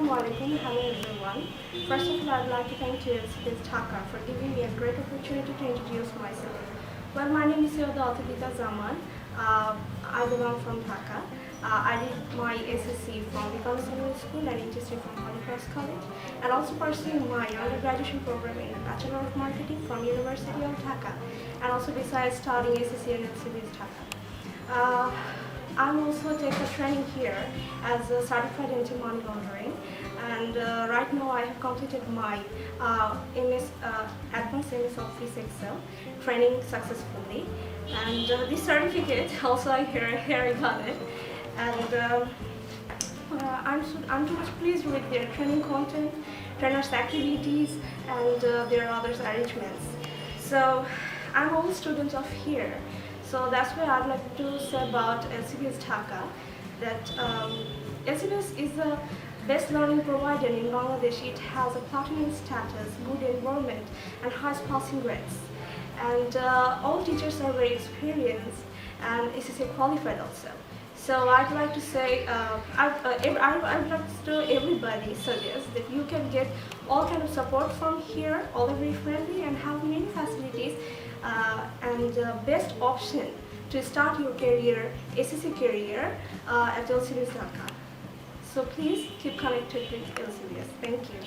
Assalamualaikum, hello everyone. First of all, I'd like to thank you, Lcbs Dhaka, for giving me a great opportunity to introduce myself. Well, my name is Dhaka Zaman. I belong from Dhaka. I did my SSC from Dhaka Secondary School and HSC from Holy Cross College, and also pursuing my undergraduate program in Bachelor of Marketing from University of Dhaka, and also besides studying SSC and Lcbs Dhaka. I'm also taking a training here as a certified anti-money laundering, and right now I have completed my advanced MS Office Excel training successfully, and this certificate also here I got it, and I'm too much pleased with their training content, trainers' activities, and their other arrangements. So I'm all students of here. So that's why I'd like to say about Lcbs Dhaka, that Lcbs is the best learning provider in Bangladesh. It has a platinum status, good environment, and high passing grades. And all teachers are very experienced and SSC qualified also. So I'd like to say, I'd like to everybody suggest that you can get all kind of support from here, all very friendly and have many facilities, and best option to start your career, SSC career at Lcbs Dhaka. So please keep connected with Lcbs. Thank you.